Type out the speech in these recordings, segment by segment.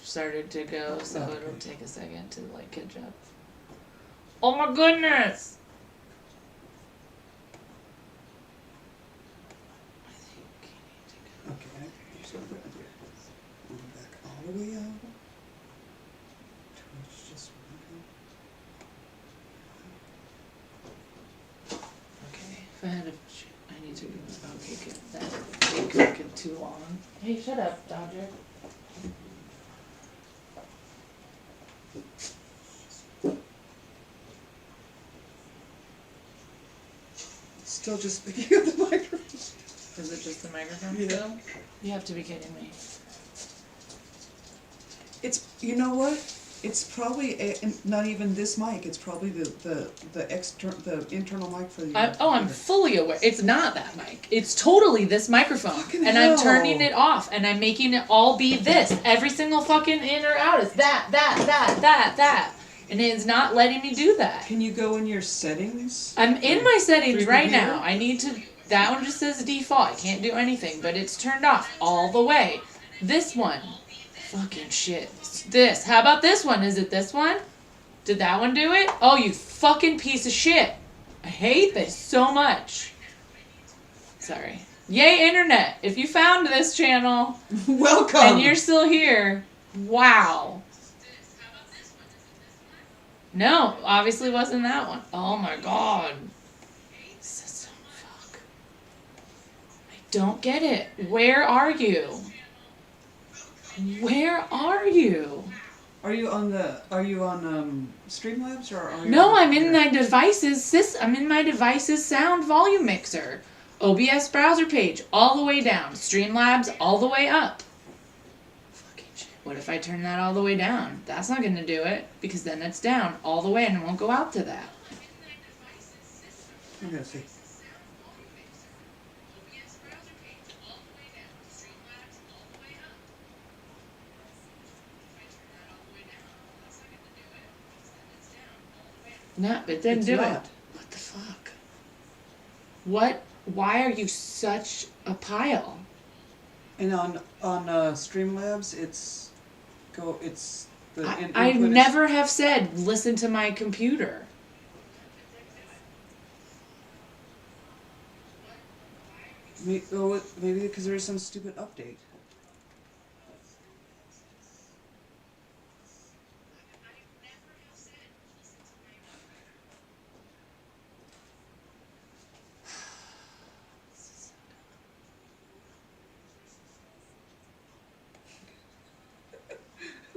started to go, so it'll take a second to like catch up. Oh my goodness! Okay, so I'm back all the way out. Twitch just Okay, if I had a, I need to go. Okay, good. That took too long. Hey, shut up, Dodger. still just speaking of the microphone. Is it just the microphone? Yeah. Still? You have to be kidding me. It's, you know what? It's probably not even this mic. It's probably the internal mic for the. I'm fully aware. It's not that mic. It's totally this microphone, Fucking and hell. I'm turning it off, and I'm making it all be this. Every single fucking in or out is that, and it's not letting me do that. Can you go in your settings? I'm in my settings Through right computer? now. I need to. That one just says default. I can't do anything, but it's turned off all the way. This one, fucking shit. This. How about this one? Is it this one? Did that one do it? Oh, you fucking piece of shit. I hate this so much. Sorry. Yay, internet. If you found this channel Welcome. and you're still here, wow. No, obviously wasn't that one. Oh my god. System, fuck. I don't get it. Where are you? Where are you? Are you on Streamlabs or are you? No, I'm in my devices. I'm in my device's sound volume mixer. OBS browser page all the way down. Streamlabs all the way up. Fucking shit. What if I turn that all the way down? That's not gonna do it because then it's down all the way and it won't go out to that. I'm gonna see. No, it didn't It's do not. it. What the fuck? What? Why are you such a pile? And on Streamlabs, it's the I input is- never have said listen to my computer. Maybe because there is some stupid update.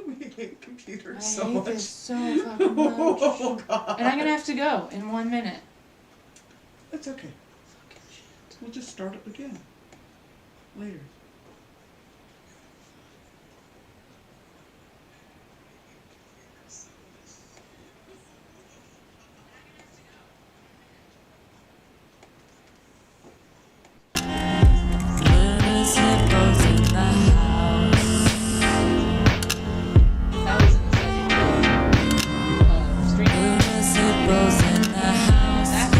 We hate computers I so hate much. this so fucking much. Oh god. And I'm gonna have to go in 1 minute. It's okay. We'll just start up again later. That was in the setting. Stream. That's the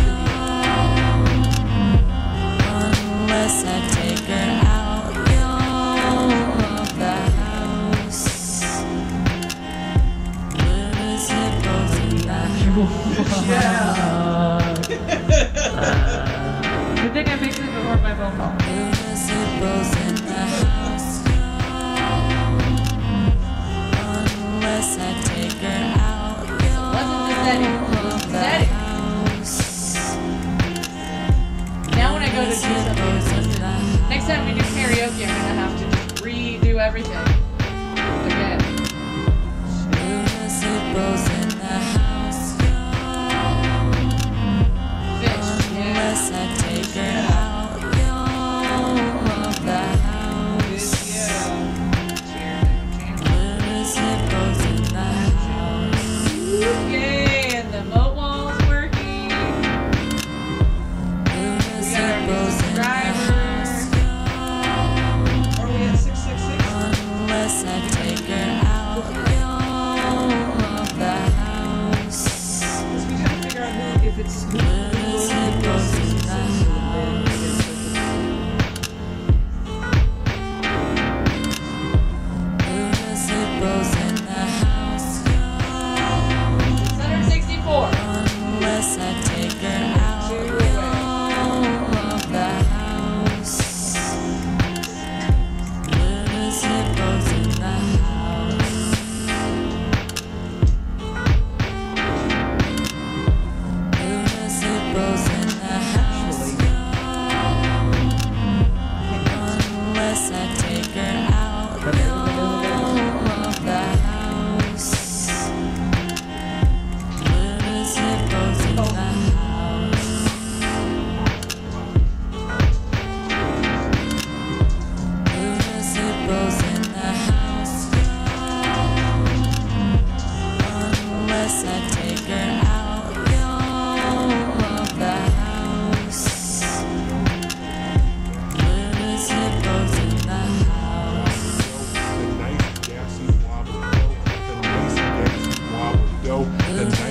Unless I take her out of the house. Little hippos in the house. I think I mixed it before my phone call. Little hippos in the house. Unless I take her out Wasn't the setting. It was the setting. house. Now when I go to do something, it's listen. Next time we do karaoke, I'm gonna have to just redo everything again. Little hippos in the house. Fish. Yeah. Unless I take her out of the house. Little hippos in the house. Yay! And the moat wall's working. Little We got our new hippos in the subscriber. Are we at 666? Unless I take her out of the house. Because we gotta figure out who, if it's who. Little hippos in the house. Little hippos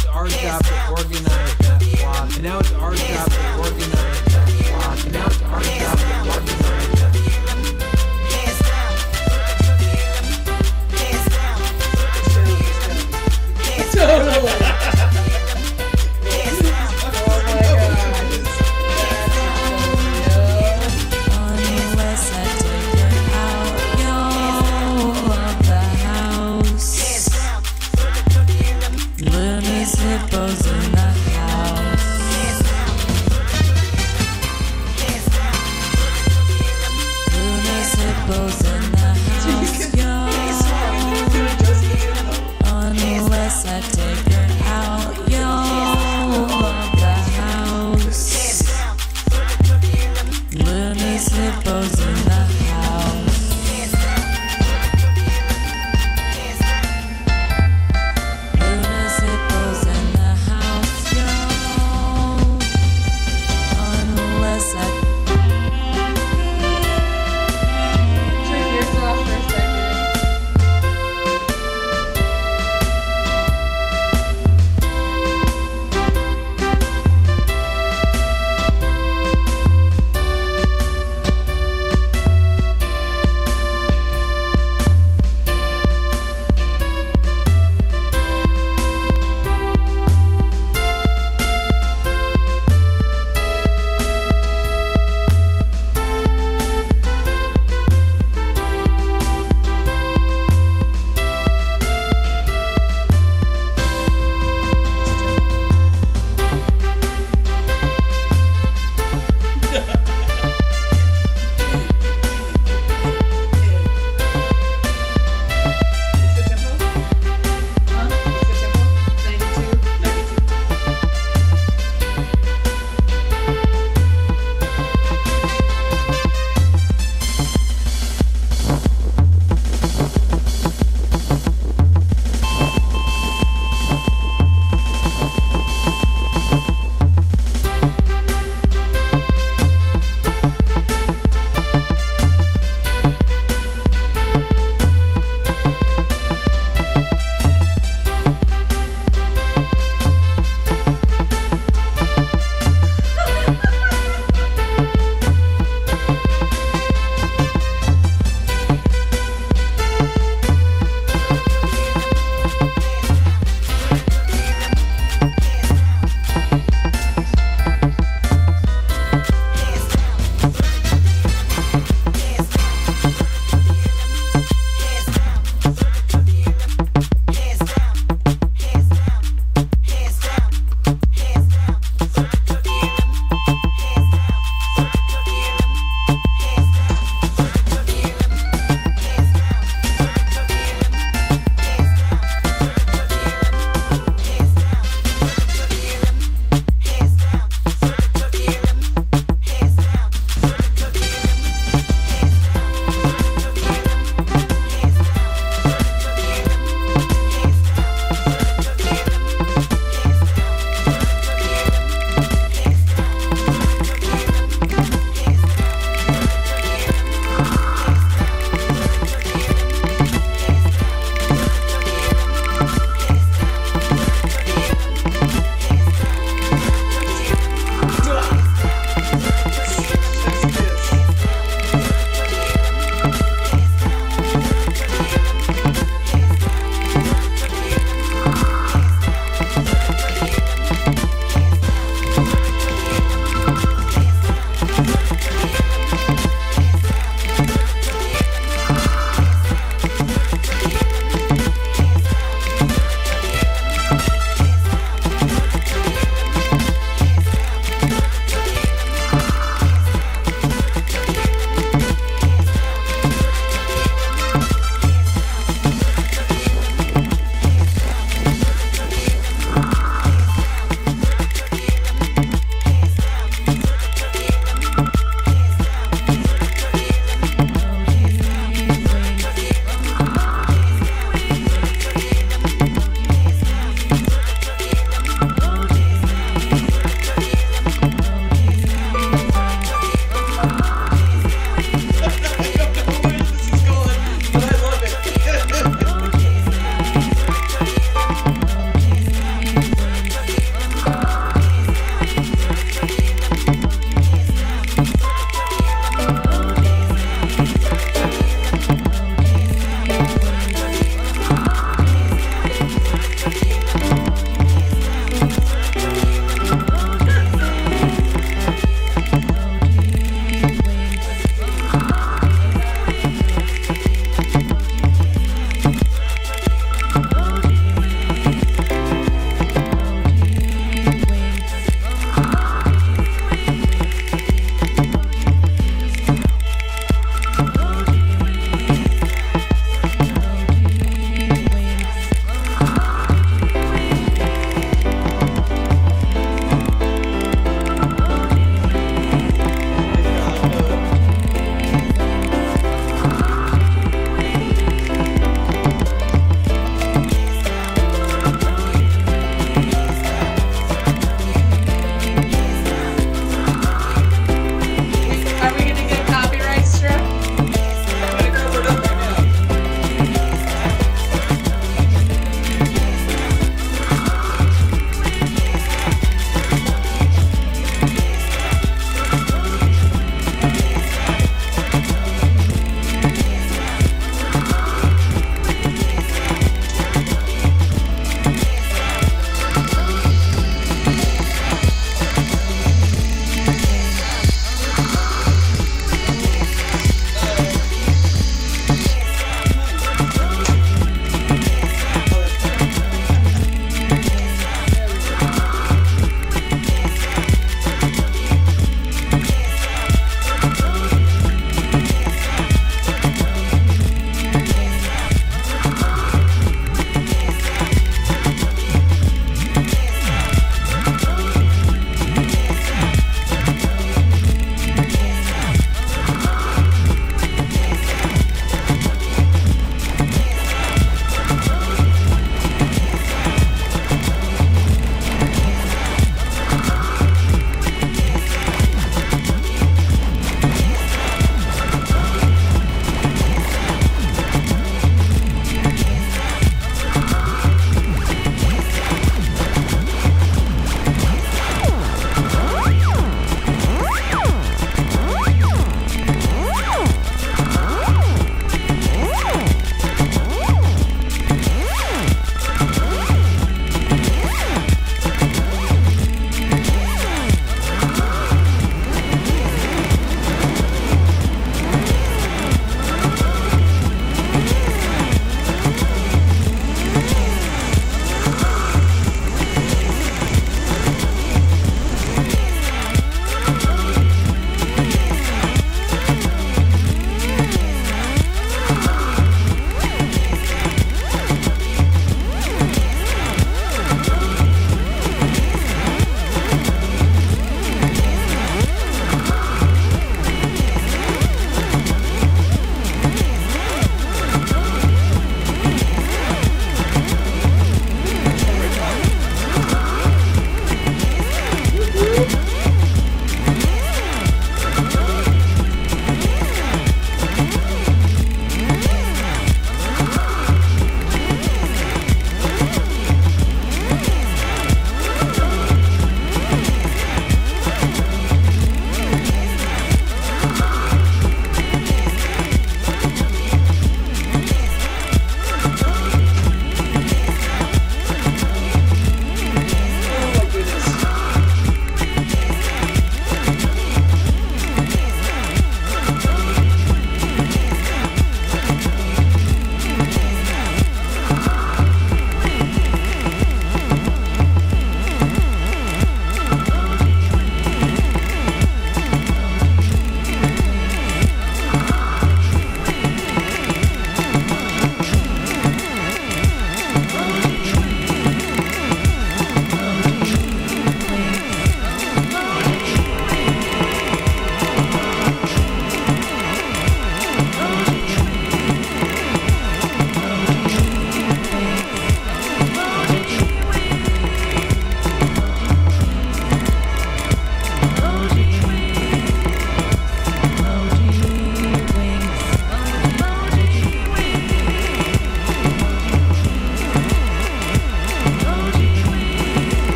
it's our job to organize that flock. And now it's our job to organize that flock. And now it's our job to organize that Totally. Unless I take it out, yo, of the house. Little hippos in the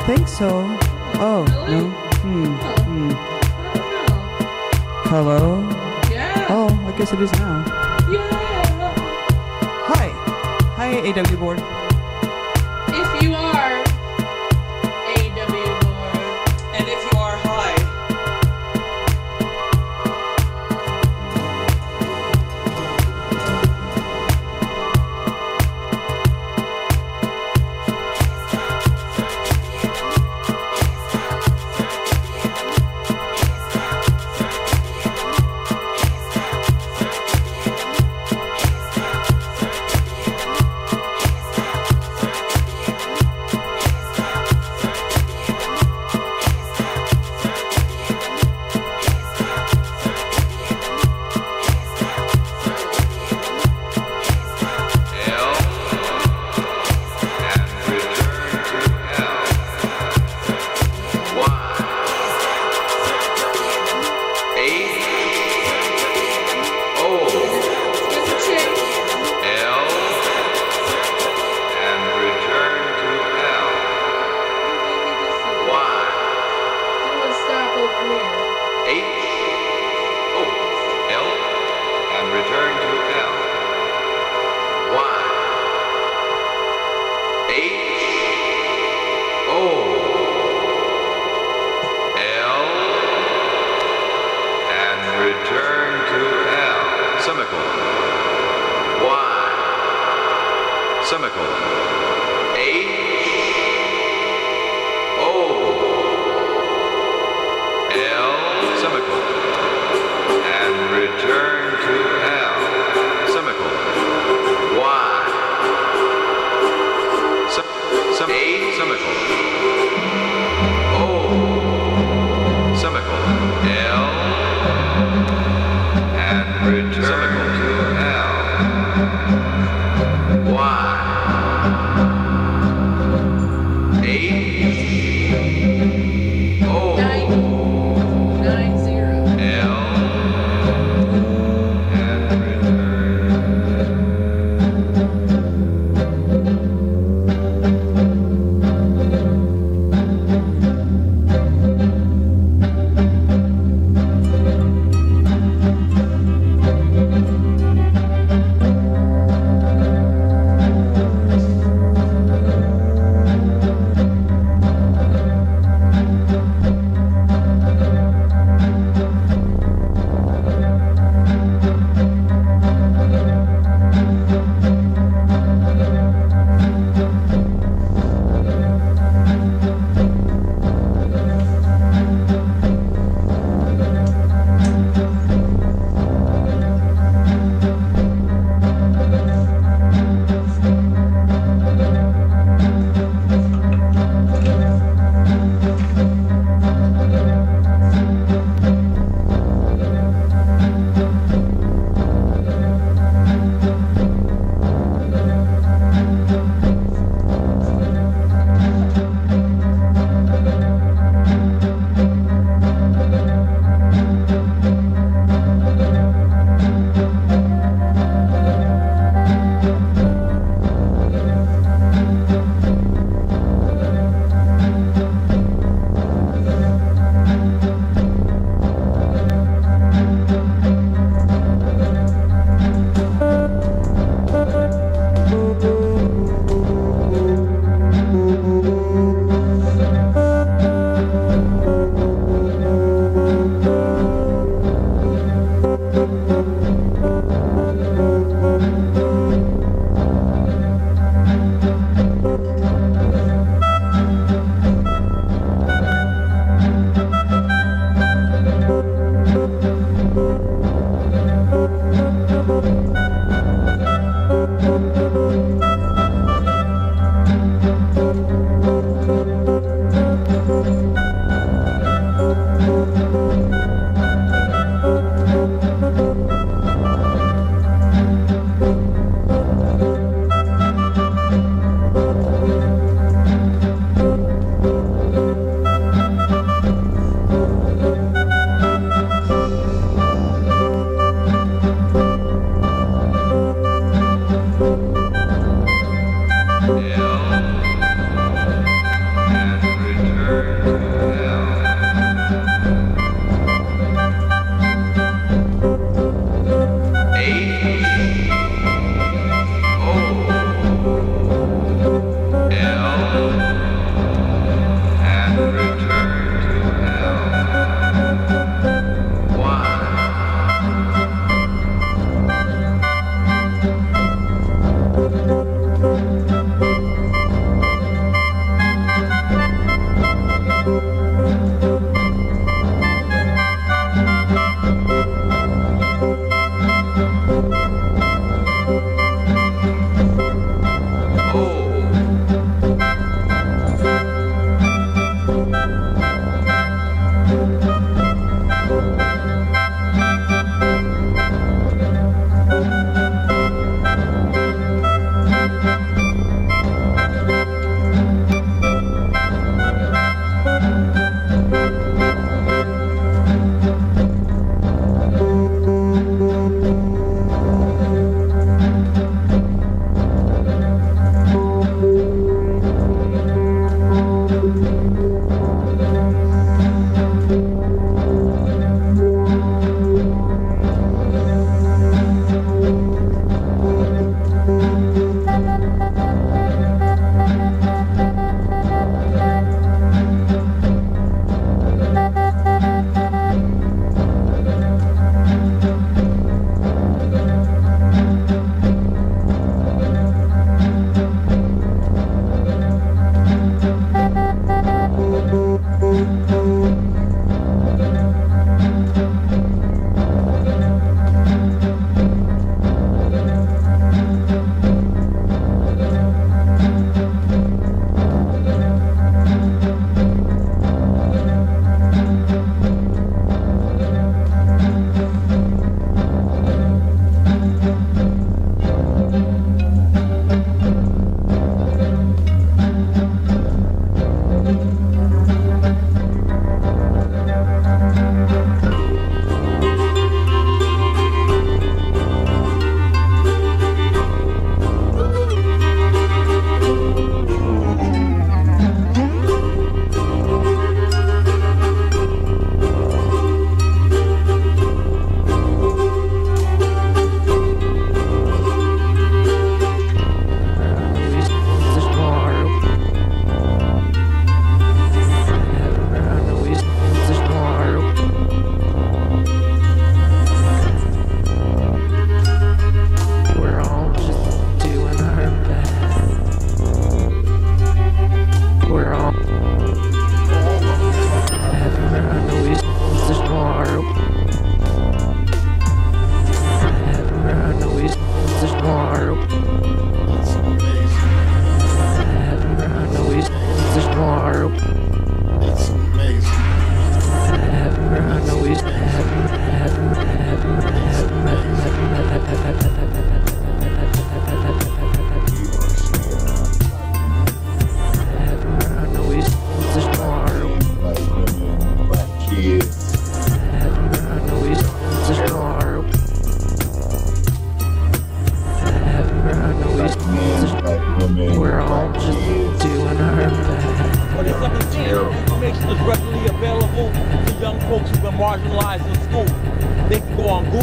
think so. Oh, Really? no. Oh. Hello? Yeah. Oh, I guess it is now. Yeah. Hi. Hi, AW board. If you are AW board. And if you are high,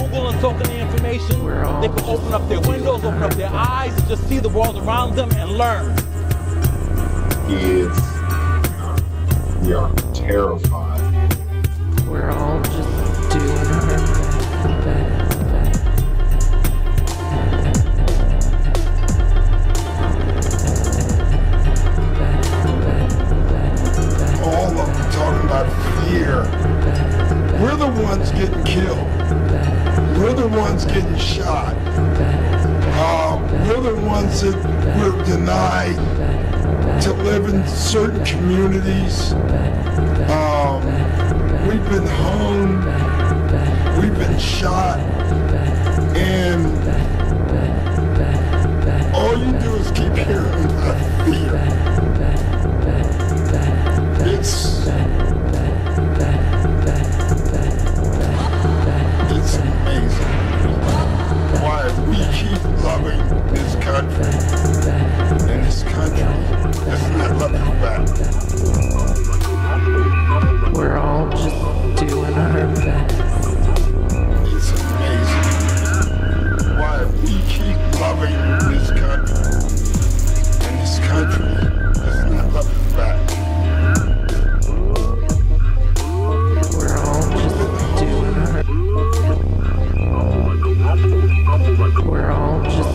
Google and soak in the information, they can open up their windows, open up their eyes, and just see the world around them and learn. Kids, we are terrified. We're all just doing our best. All of them talking about fear. We're the ones getting killed. We're the ones getting shot. We're the ones that we're denied to live in certain communities. We've been hung. We've been shot. And all you do is keep hearing about fear. It's amazing why we keep loving this country, and this country does not love us back. We're all just doing our best. It's amazing why we keep loving this country, and this country does not love us back. We're all just doing our We're all just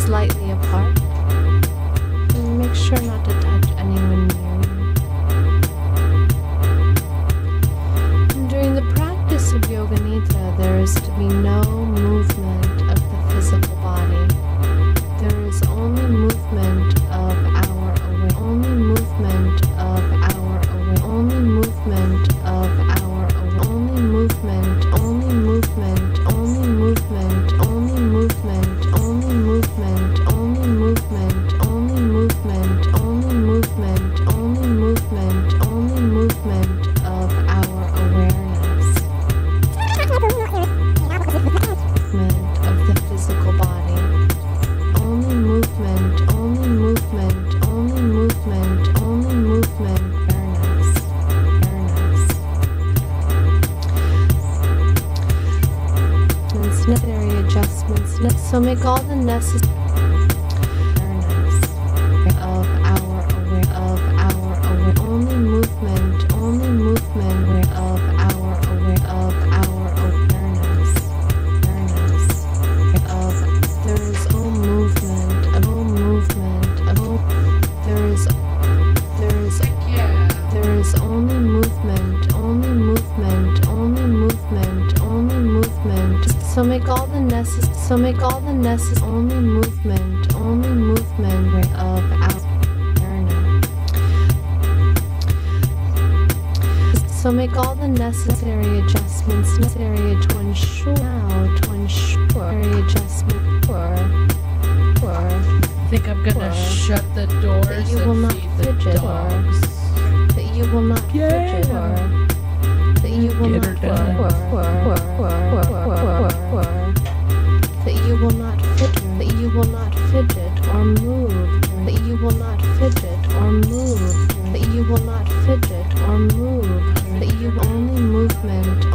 slightly apart. And make sure not to touch anyone near you. During the practice of Yoga Nidra, there is to be no movement of the physical body. There is only movement of our awareness. Only movement of our awareness. Only movement of our So make all the necessary awareness of our only movement of our awareness of there is all movement of there is only movement. So make all the necessary only movement of our awareness. So make all the necessary adjustments to ensure adjustment for I think I'm gonna shut the doors that you will and not feed the fidget dogs. that you will not fidget that you will Get not her done. that you will not fidget or move that you will not fidget or move that you will not fidget or move that you only movement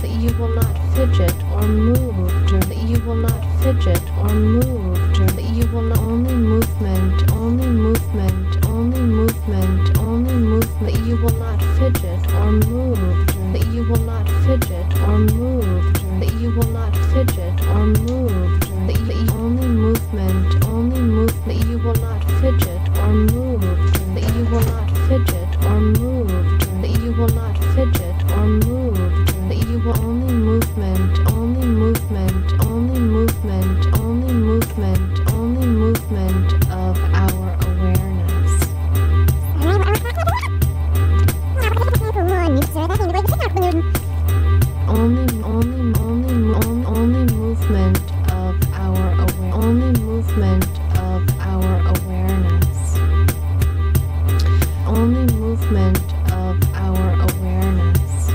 that you will not fidget or move that you will not fidget or move that you will not only movement that you will not fidget or move that you will not fidget or move that you will not fidget or move that you only movement that you will not fidget or move that you will not fidget or move that you will not fidget or move that you will only movement of our awareness. Only movement of our awareness. Only movement of our awareness.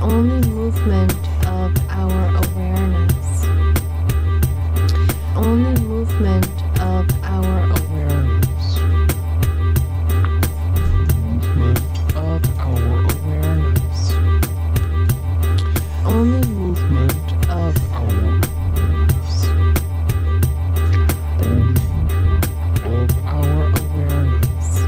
Only movement of our awareness. Only movement of our awareness. Of our awareness. Only movement of our awareness. Of our awareness.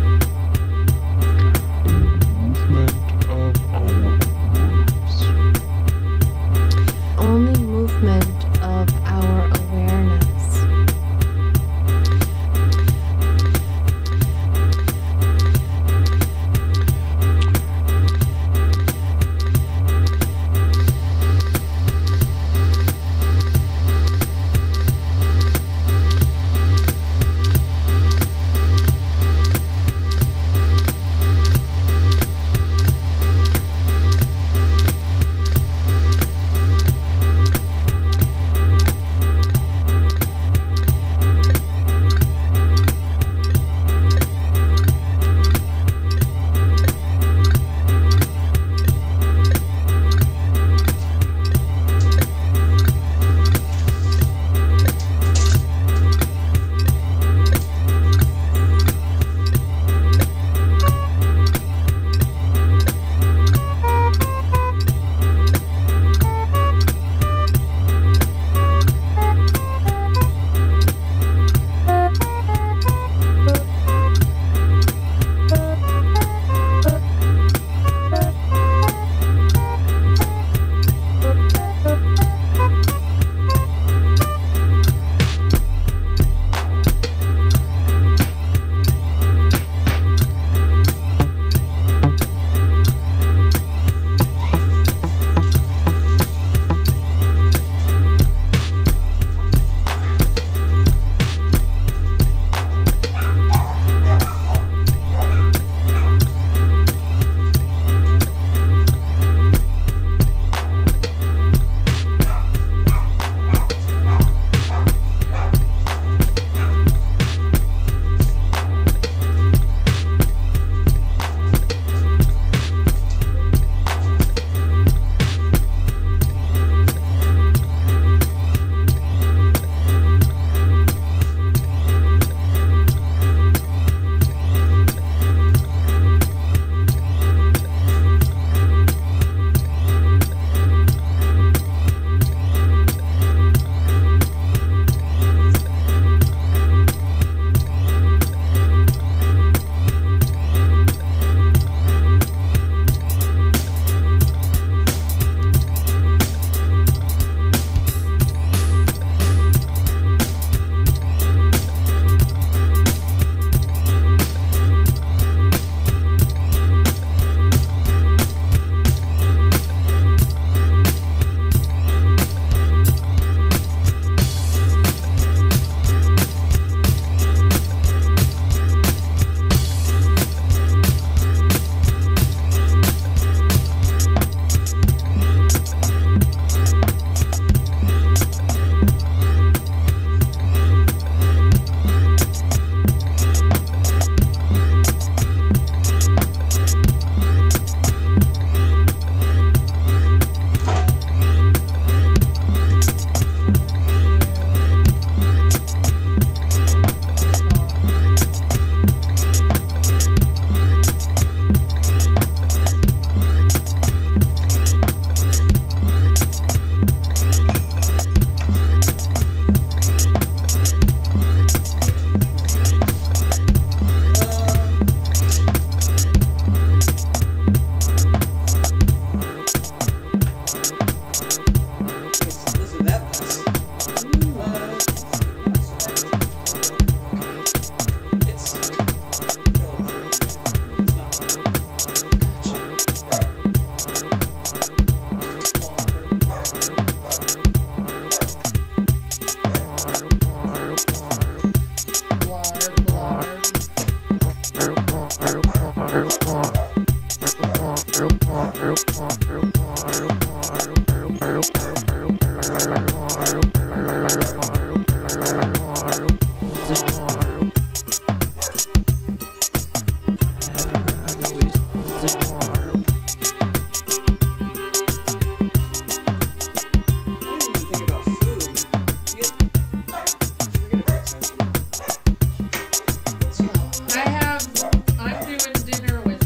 I'm doing dinner with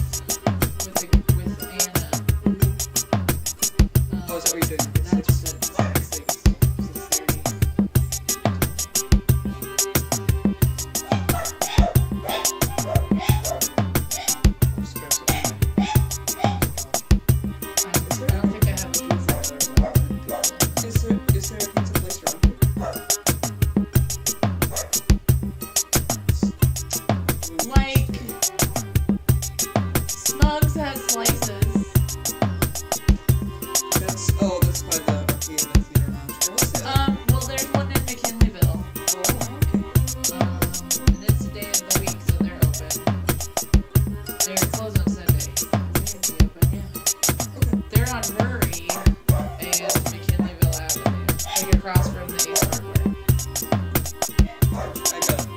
Anna. Oh, is that what you're doing? That's at 6:30. I don't think I have a pizza order. Is there a pizza place around here? Like, Smugs has slices. That's by the arcade and the theater lounge. What's that? Well, there's one in McKinleyville. And it's a day of the week, so they're open. They're closed on Sunday. They're gonna be open, yeah. They're on Murray and McKinleyville Avenue, like across from the Ace Hardware. I got it.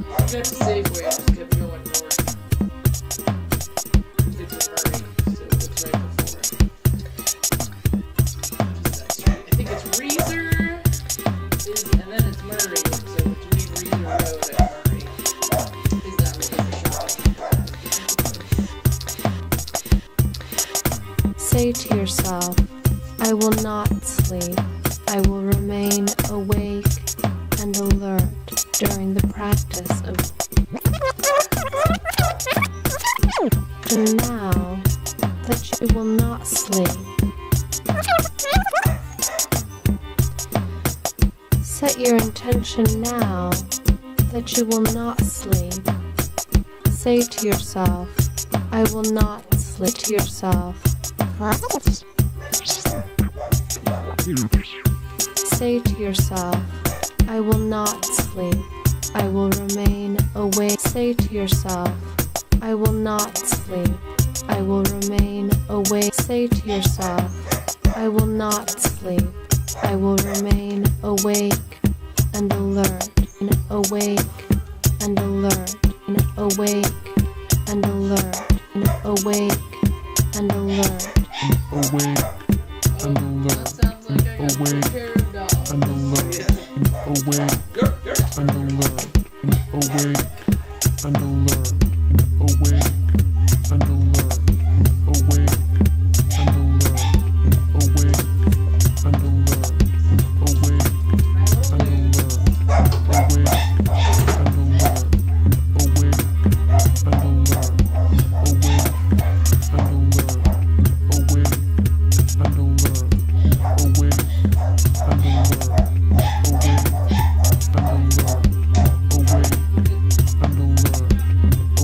You got to Safeway, just kept going north. Get to Murray, so it's right before it. What is that street? I think it's Reeser, and then it's Murray, so between Reeser Road and Murray is that Reeser shopping. Say to yourself, I will not sleep. I will remain awake and alert during the practice of. And now that you will not sleep, set your intention now that you will not sleep. Say to yourself, I will not sleep. To yourself. Say to yourself, I will not sleep. I will remain awake. Say to yourself, I will not sleep. I will remain awake. Say to yourself, I will not sleep. I will remain awake and alert. Awake and alert. Awake and alert. Awake and alert. Awake and alert. That sounds like I got Awake a pair of dogs. and alert. Awake and alert. Awake and alert. Awake and alert. Awake and alert. Awake and alert. Awake and alert. Awake and alert. Awake and alert. Awake and alert. Awake and alert. Awake and alert. Awake and alert. Awake and alert.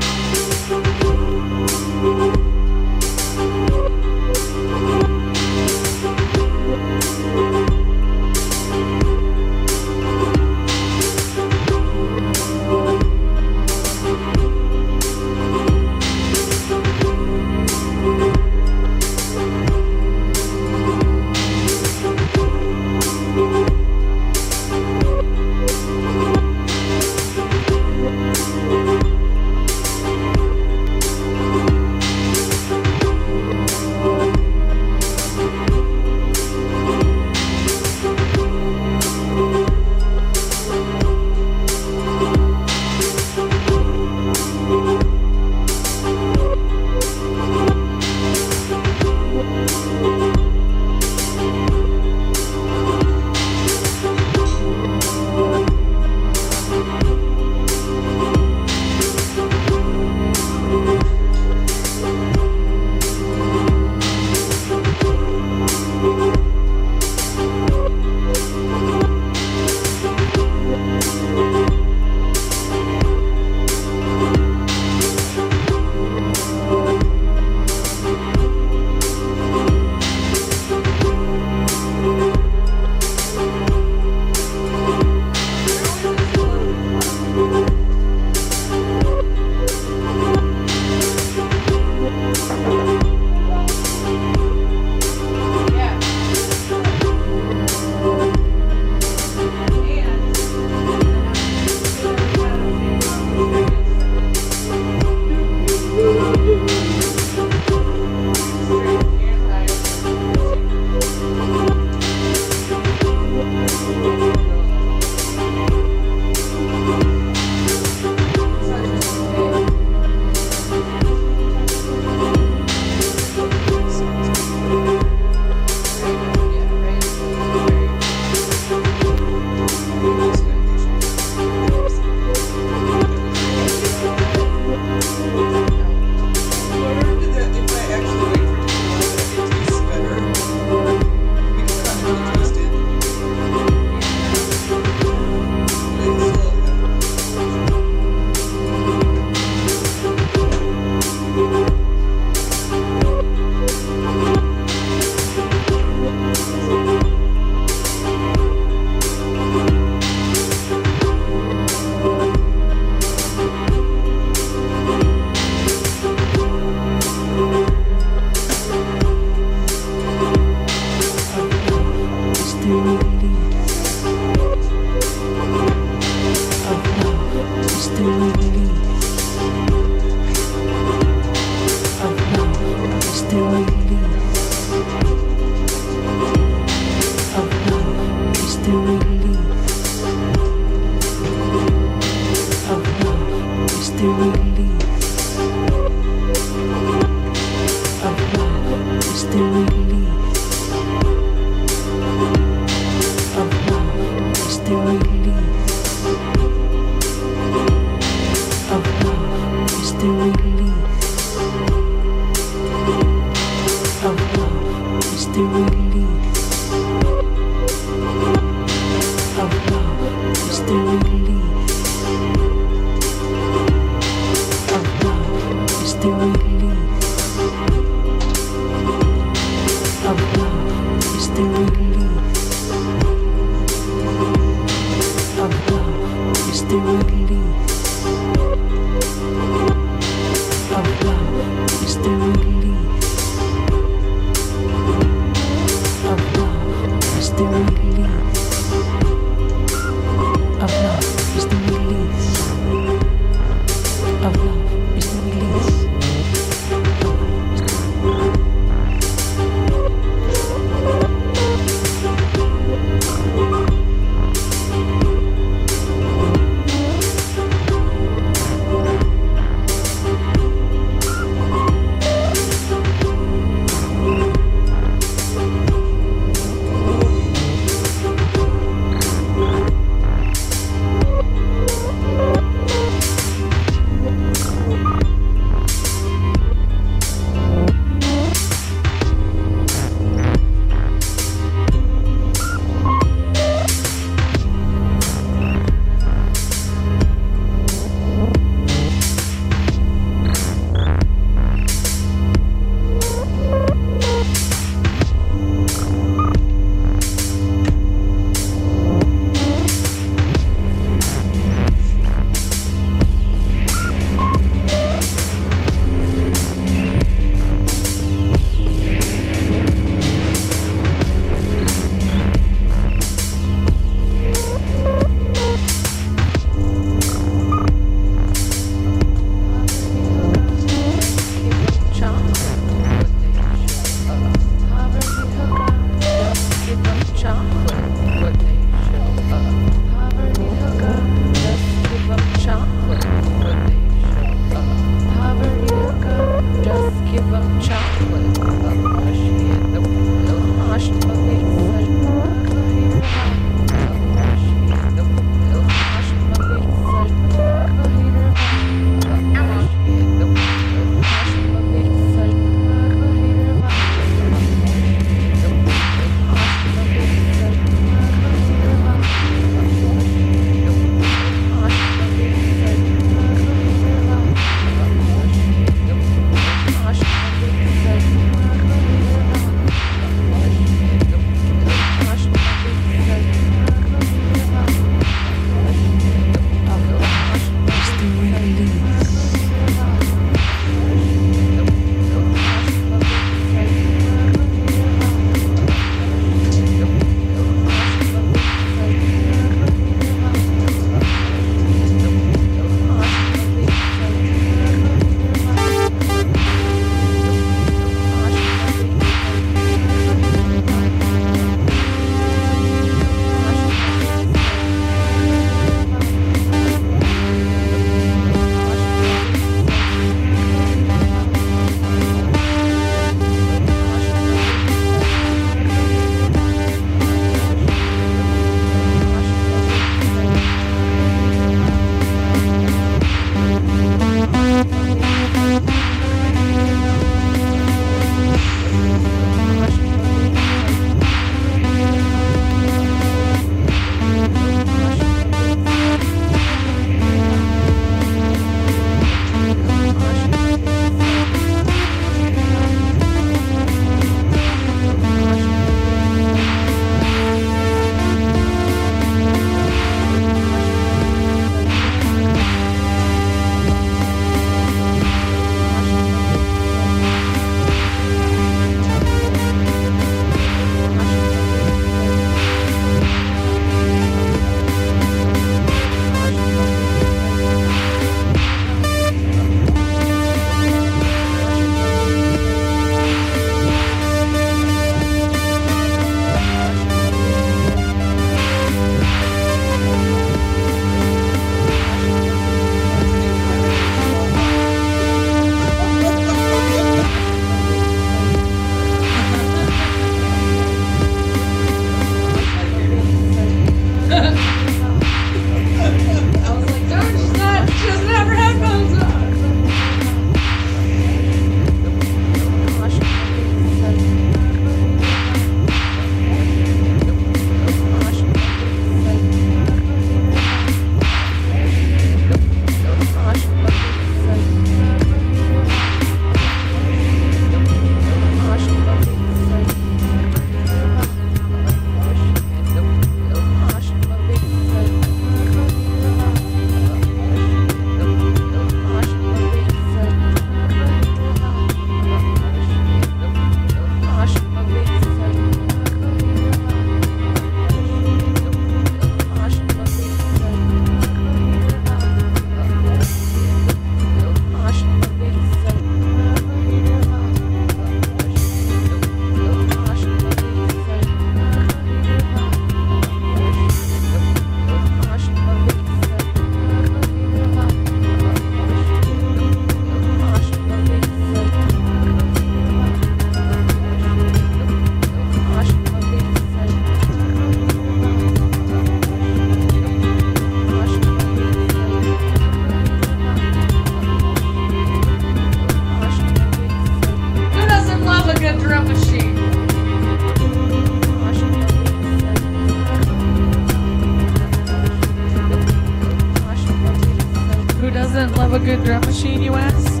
drum machine, you ask?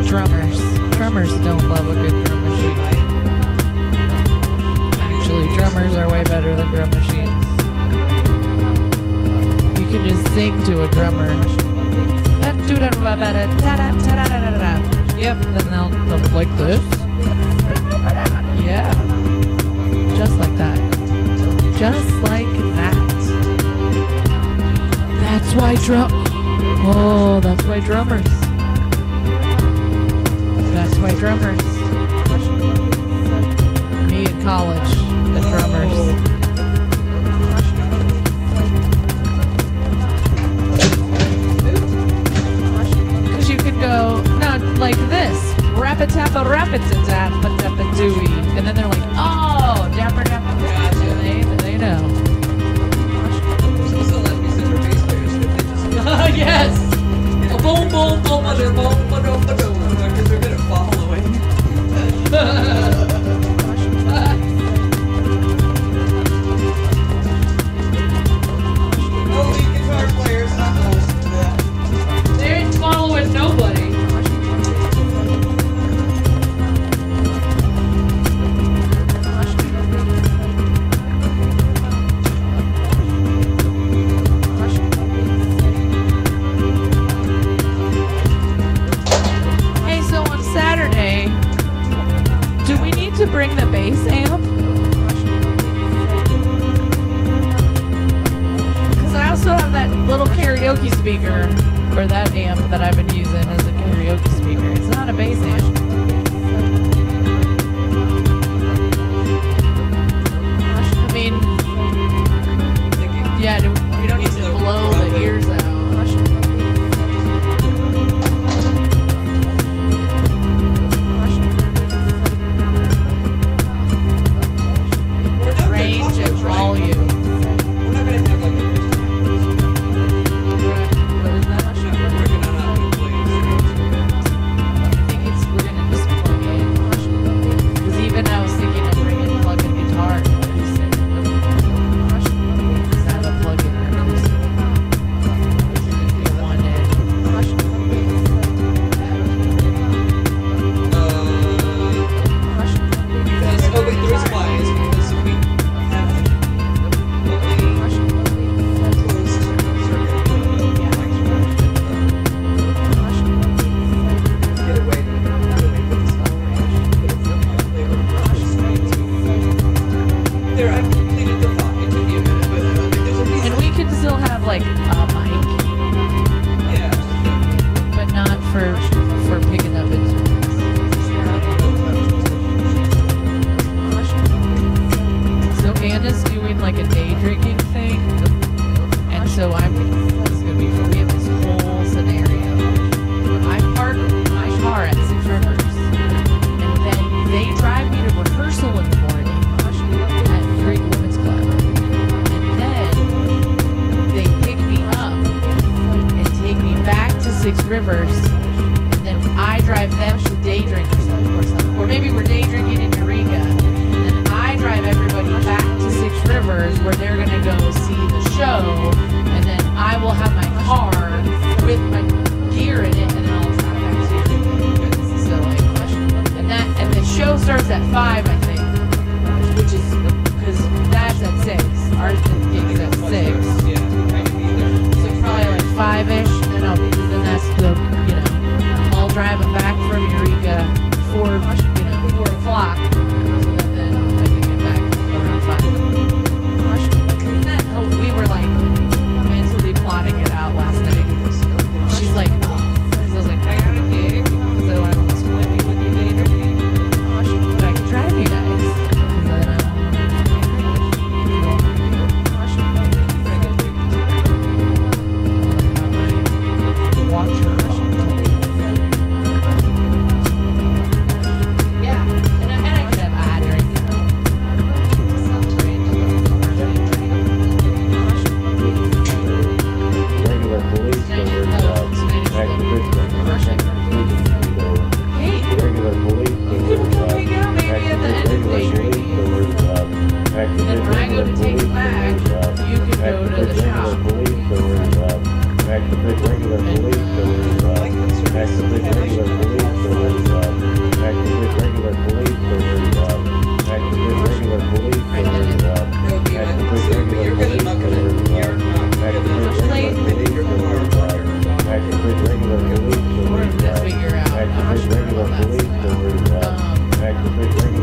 Drummers. Drummers don't love a good drum machine. Actually, drummers are way better than drum machines. You can just sing to a drummer. Yep, then they'll like this. Yeah. Just like that. Just like that. That's why that's why drummers. That's why drummers. Me in college, the drummers. Because you could go, not like this. Rap-a-tappa-rap-a-tappa-tappa-dooey. And then they're like, oh, dapper-dapper. They know. Yes! Boom, boom, boom, boom, boom, boom, boom, boom. Because they're good at following. Only guitar players, not most. They ain't following nobody. To bring the bass amp? Because I also have that little karaoke speaker, or that amp that I've been using as a karaoke speaker. It's not a bass amp. I mean, yeah, we don't need to blow the ears out.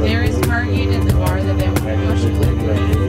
There is Target in the bar that they were pushing with.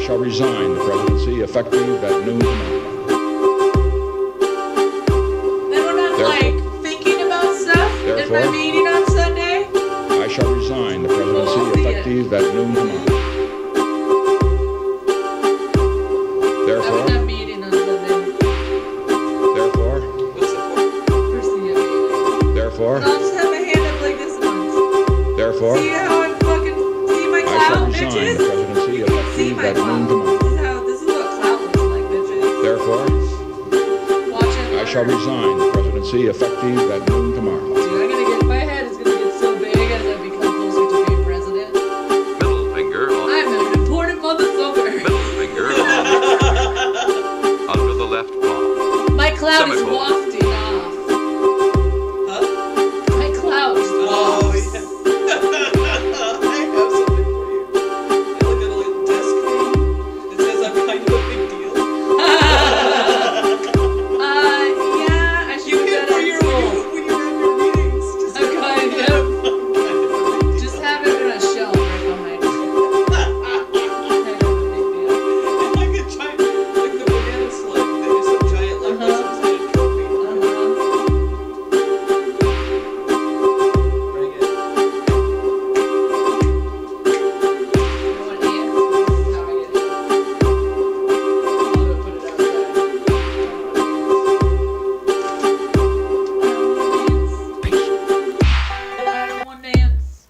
shall resign the presidency effective at noon tomorrow. Then when I'm like thinking about stuff in my Therefore, meeting on Sunday, I shall resign the presidency effective at noon tomorrow. I Therefore, was not meeting on Sunday. therefore, First thing I mean. therefore, And I'll just have my hand up like this once. therefore, See how I'm fucking see my I shall clout, resign bitches? the presidency You can see effective my at noon clout. tomorrow. This is what clout looks like, bitches. Therefore, Watch it. I shall resign the presidency effective at noon tomorrow. Dude, I'm gonna get my head is gonna get so big as I become closer to being president. Middle finger on, I'm an important motherfucker. middle finger on, under the left palm. My cloud is Semicolon. wafting off. Huh? My cloud is Oh, wafting. yeah. I have something for you. I look at a little desk thing. It says I'm kind of a big deal. Yeah, I should You put can that for at your school. when you have your meetings. Just I'm kind of. I'm kind of a big deal. Just have it in a shelf right behind me. Kind of a big deal. Like a giant, like the banana slug. There's some giant, like Uh-huh. some kind of trophy. Bring it. You want ants? This is how I get it. I'll go put it outside. I don't want ants.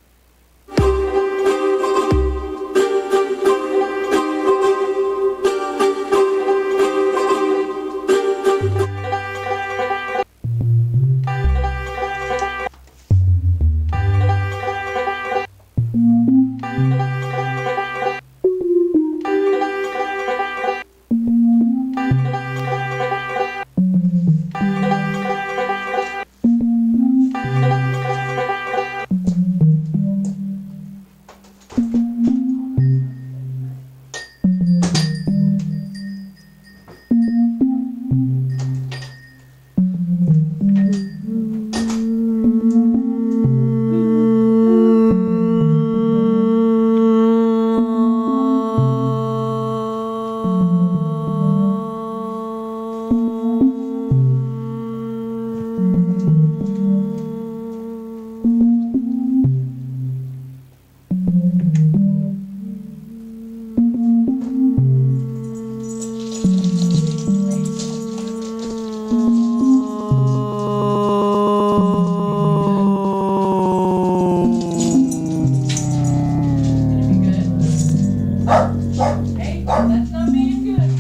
Hey, that's not being good.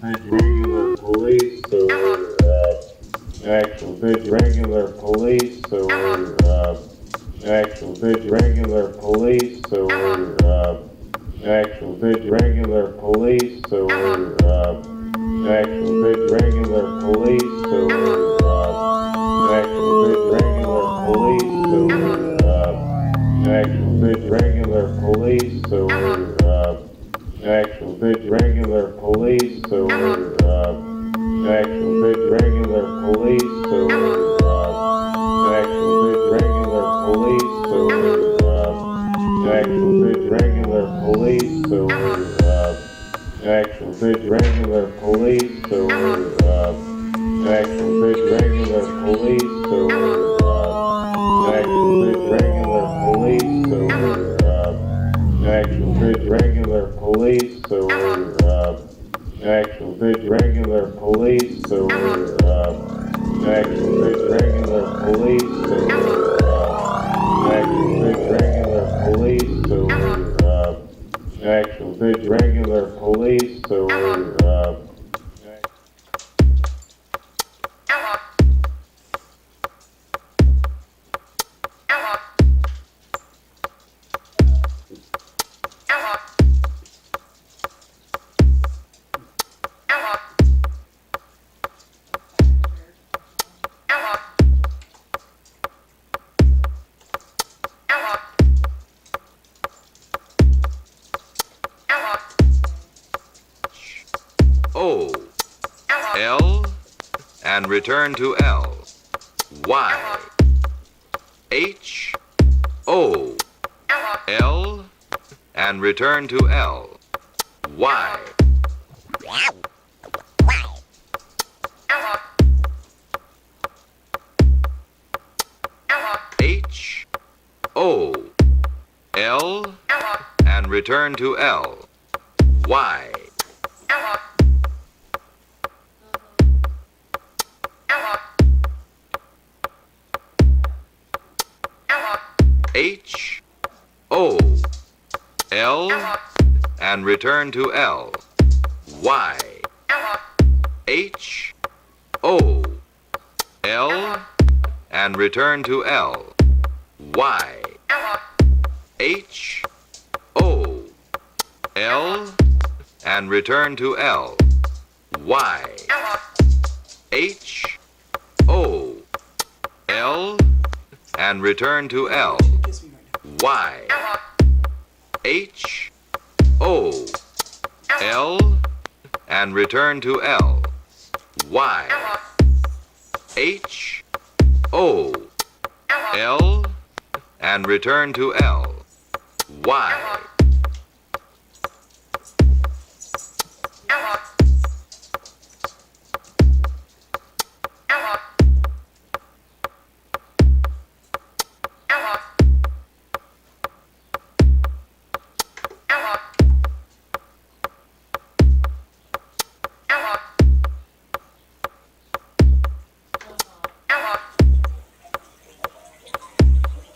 regular police or actual regular police or actual regular police or actual regular police or actual regular police or actual regular police or actual regular police or actual regular police or actual regular police or actual regular police or actual regular police or actual regular police or actual regular police or actual regular police or actual regular police or actual regular police or actual regular police or actual regular police or actual regular police or O, L, and return to L. Y, H, O, L, and return to L. Y, H, O, L, and return to L. Y, H, O, L, and return to L. Y, H, O, L, and return to L. Y, H, O, L, and return to L. Y, H, O, L, and return to L. Y, H, O, L, and return to L. Y, H, O, L, and return to L. Y,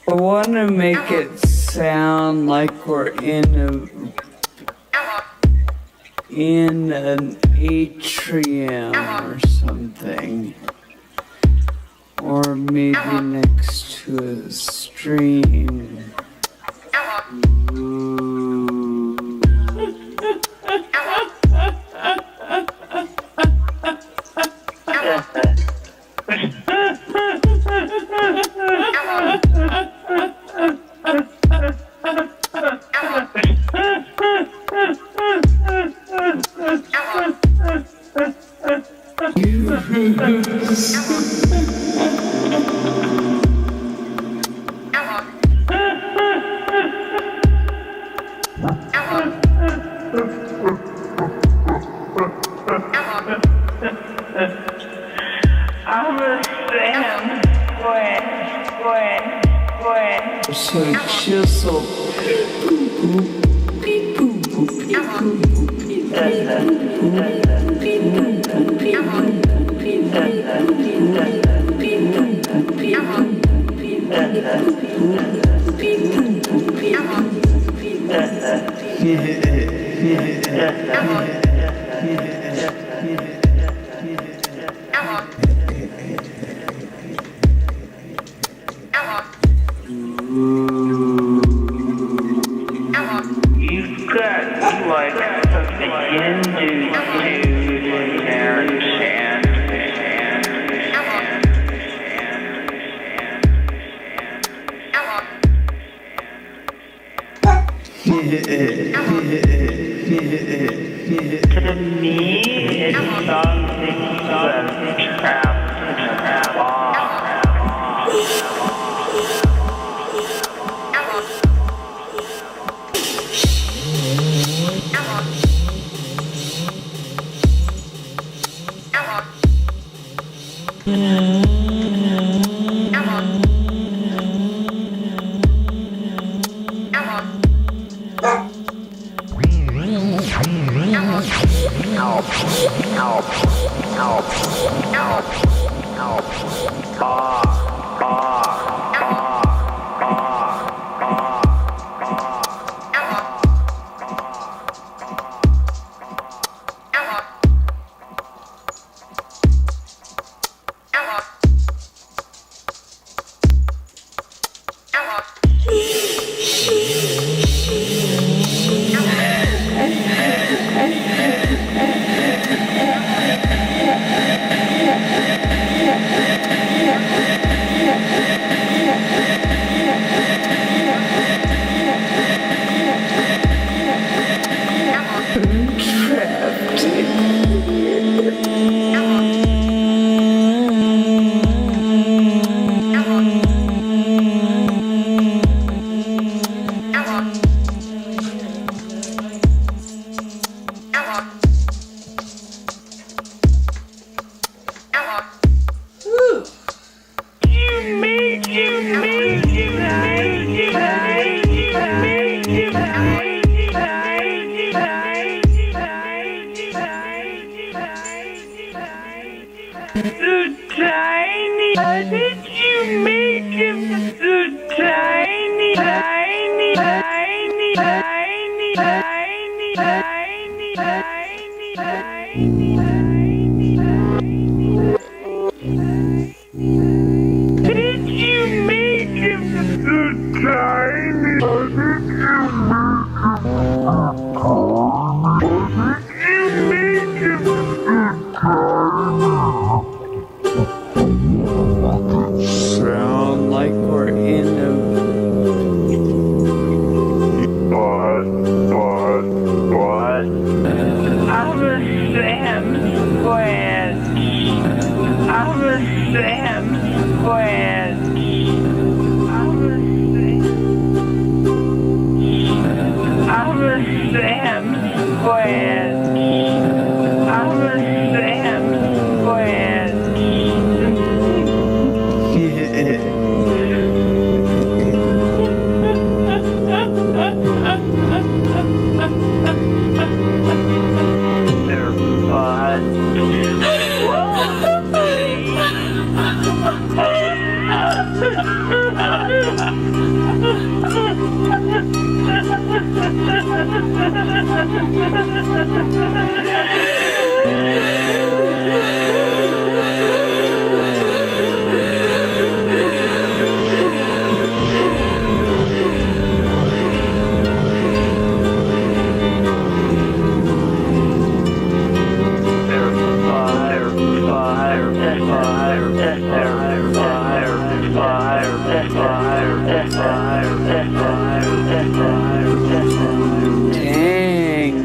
I want to make it sound like we're in an atrium or something, or maybe next to a stream. So chisel. You've got like a Hindu dude in there and to me, it's something that's trapped in a box. Sound like we're in a I'm a Sam Squanch. I'm a Sam Squanch. I'm a Sam Squanch. I'm a Sam Squanch. Dang.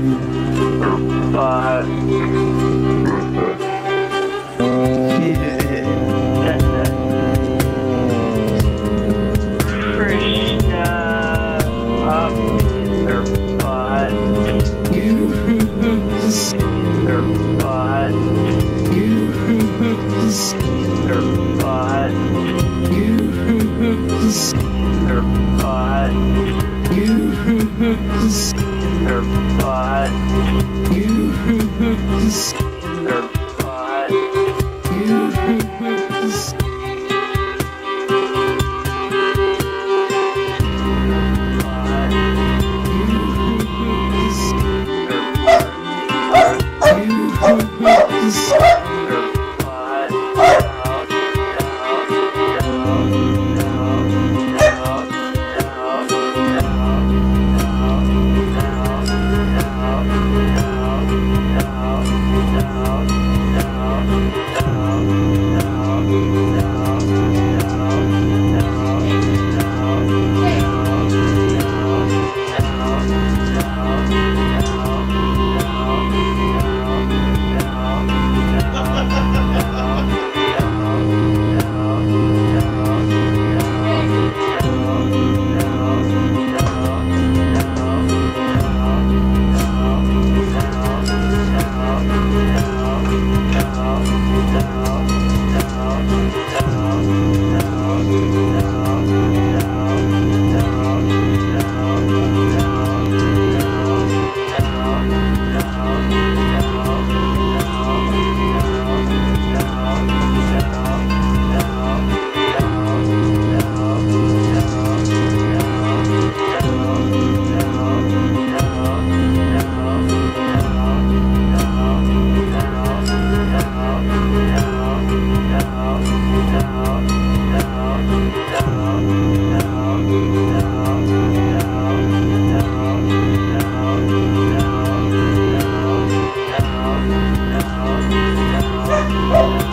down.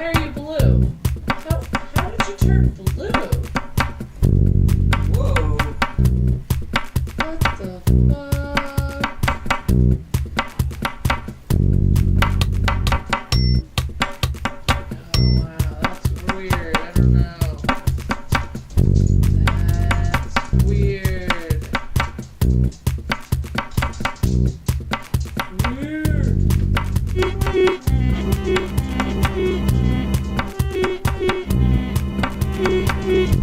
Why are you blue? How did you turn blue? Whoa. What the fuck? Oh wow, that's weird. I don't know. That's weird. Weird.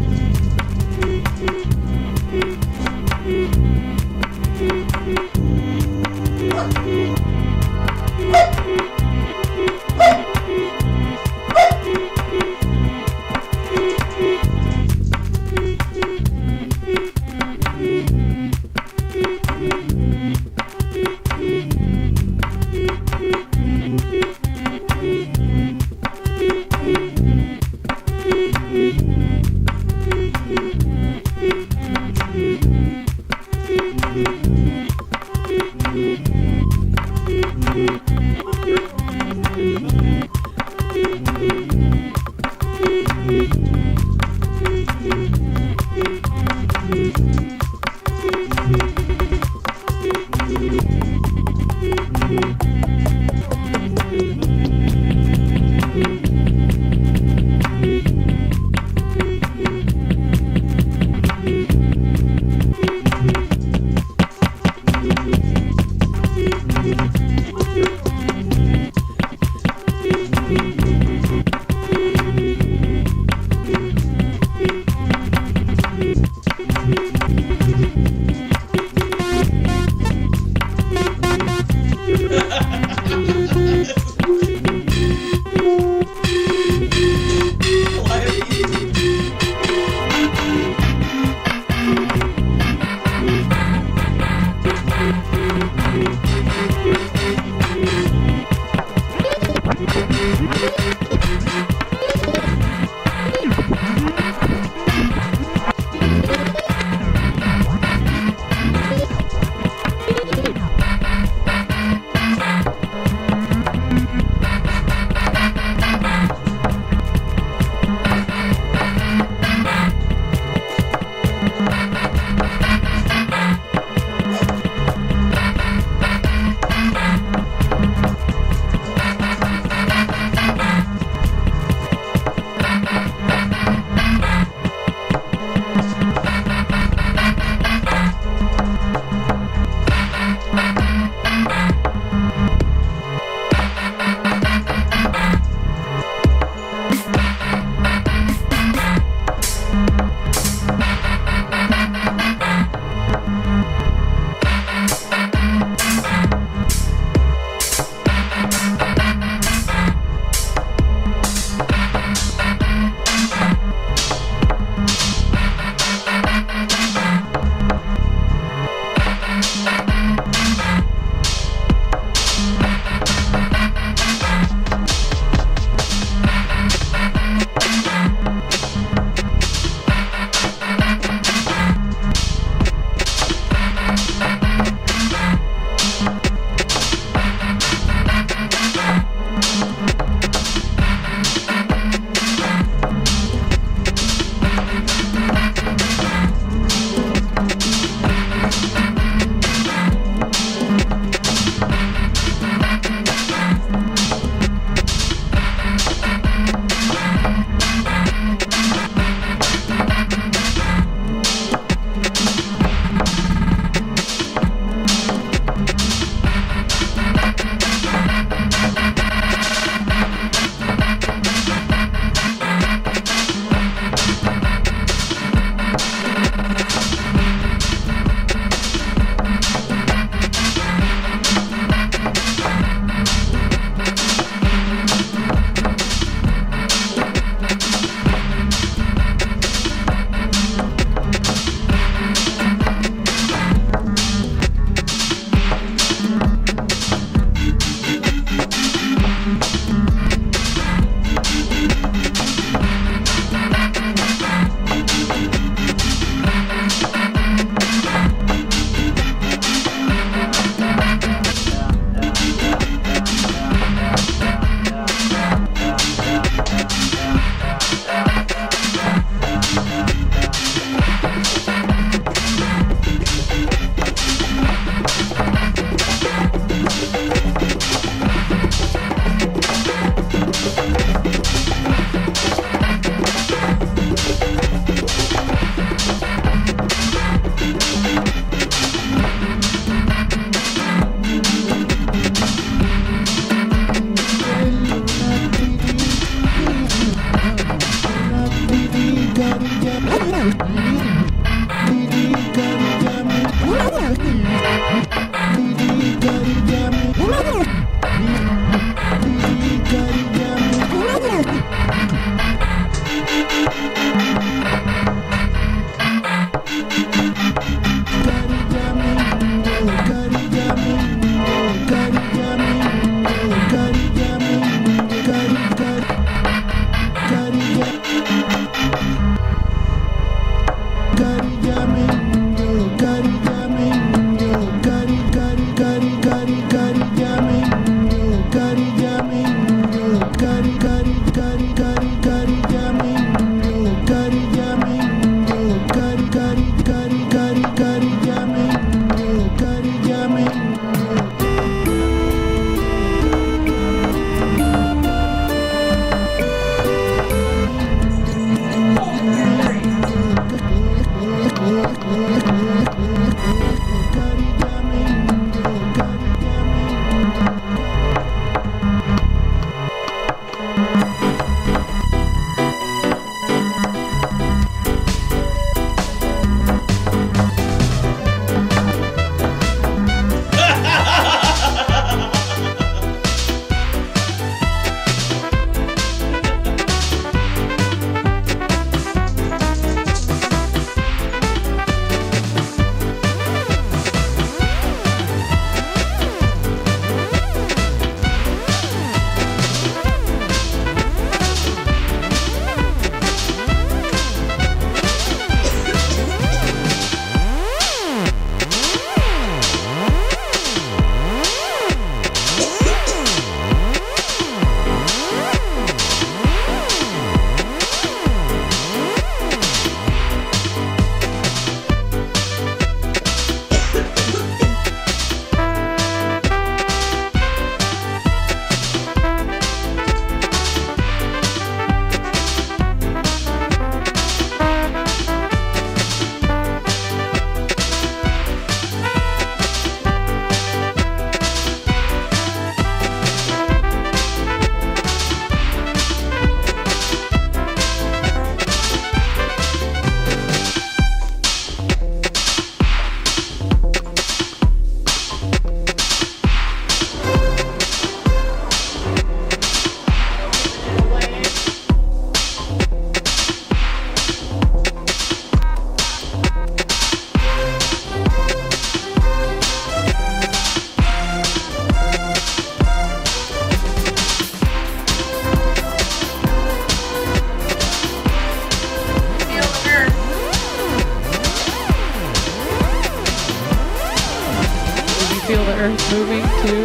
feel the earth moving too?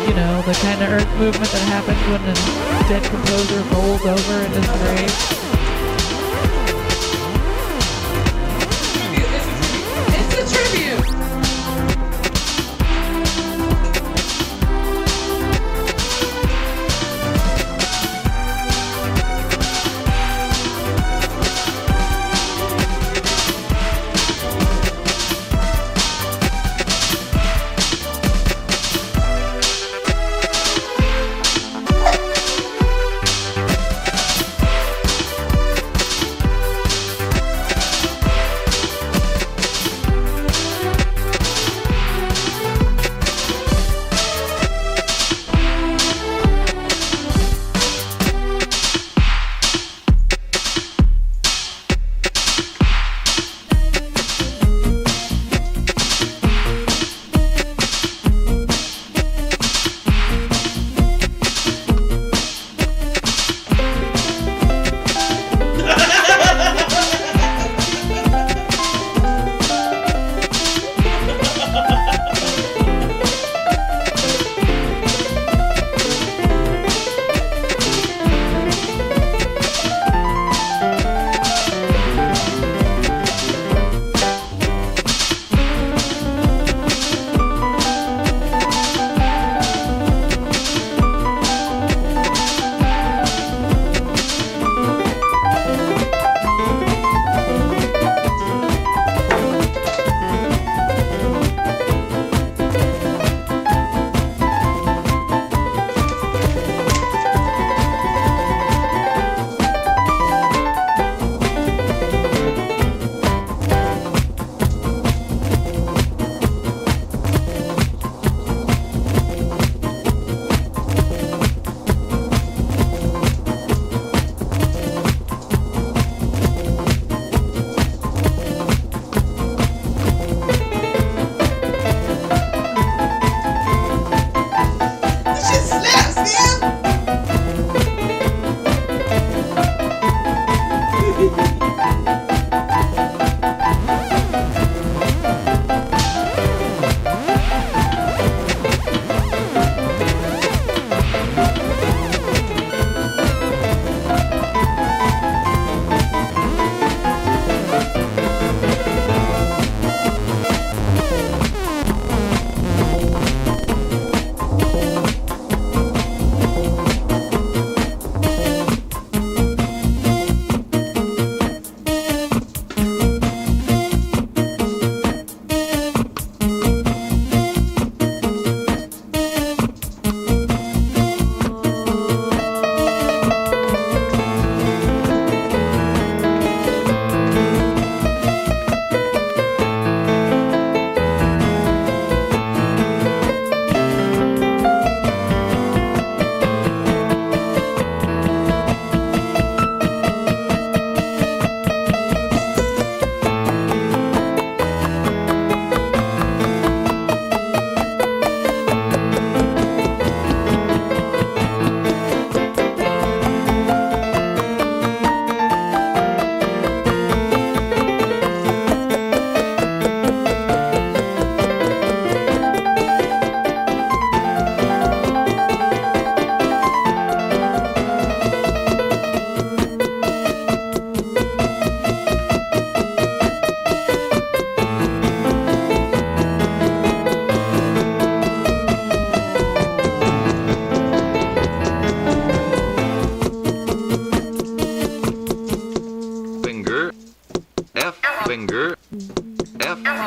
You know, the kind of earth movement that happens when a dead composer rolls over in his grave. It's a tribute!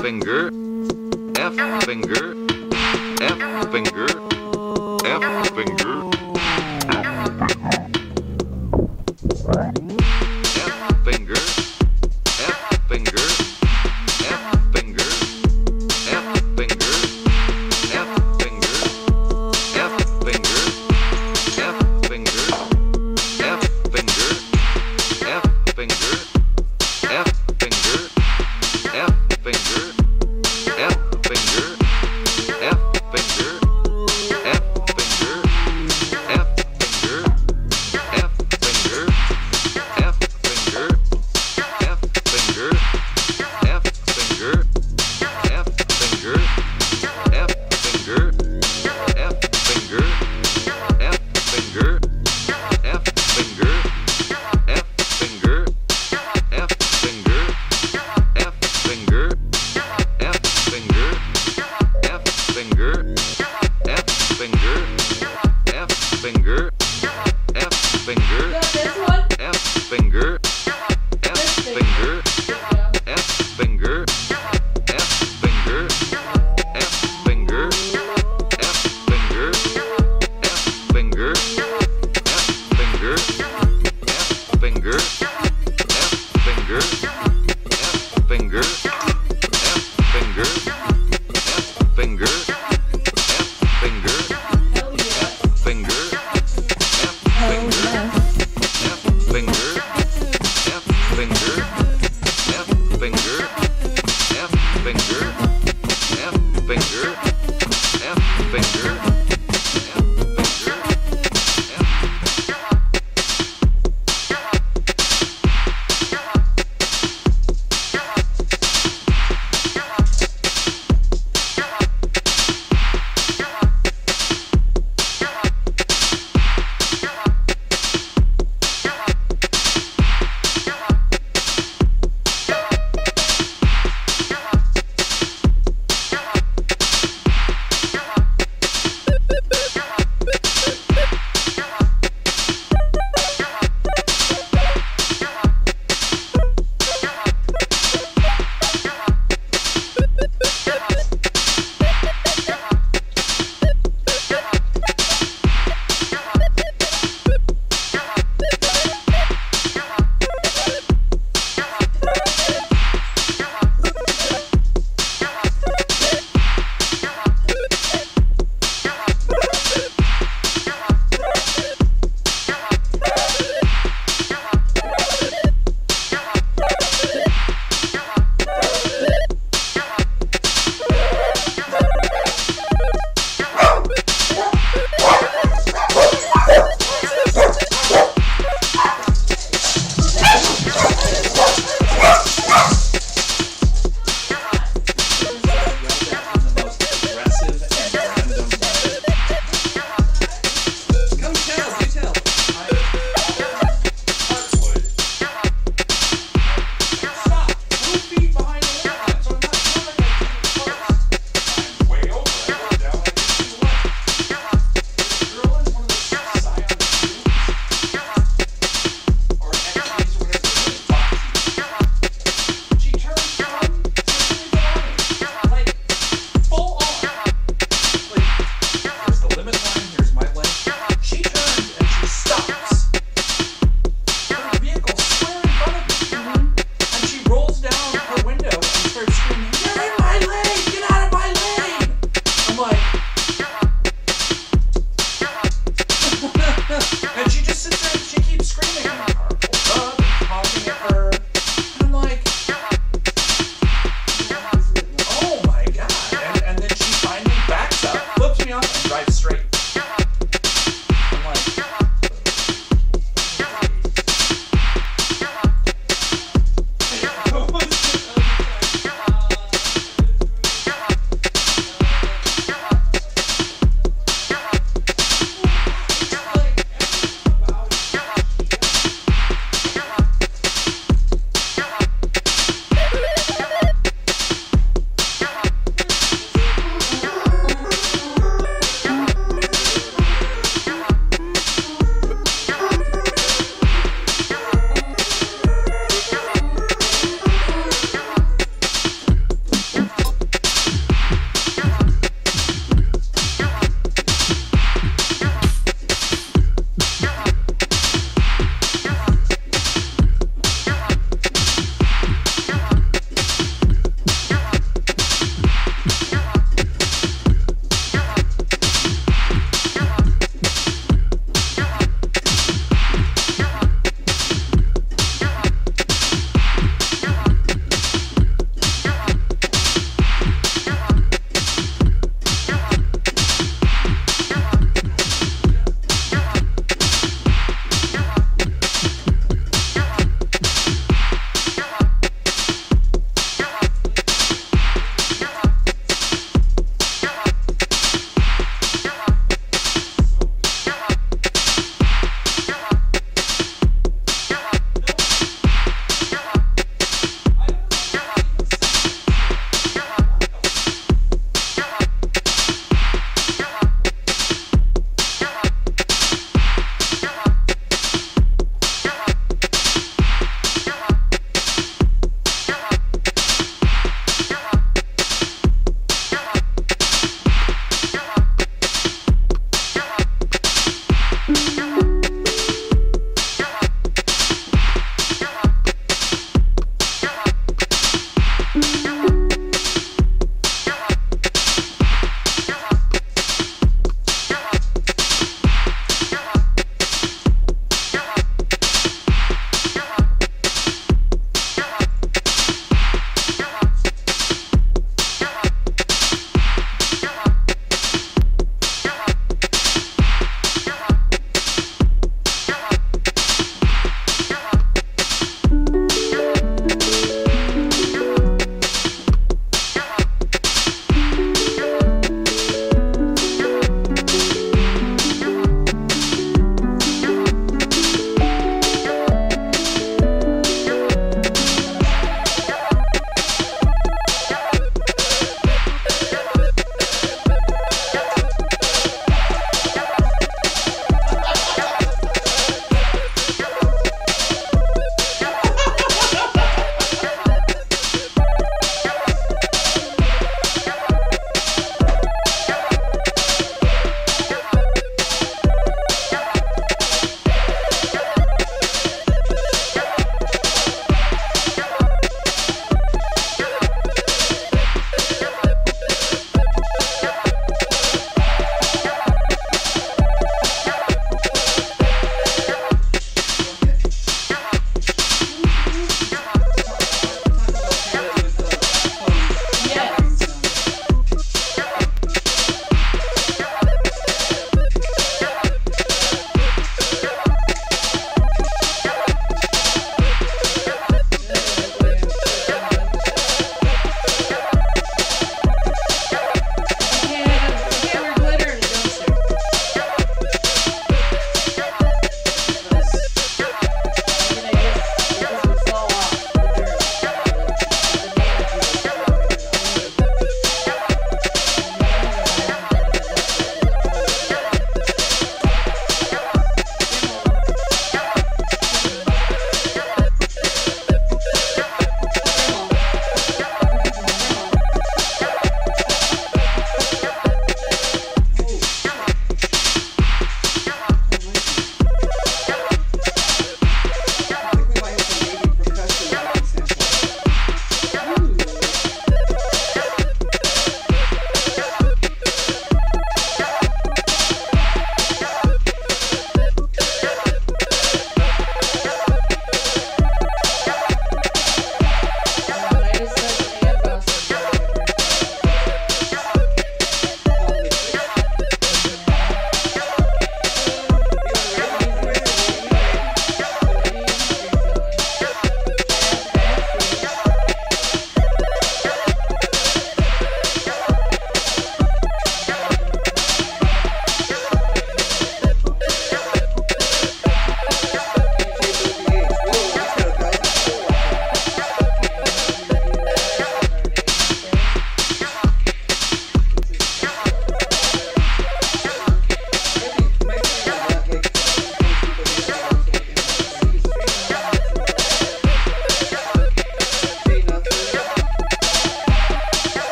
finger, F finger, F finger, F finger.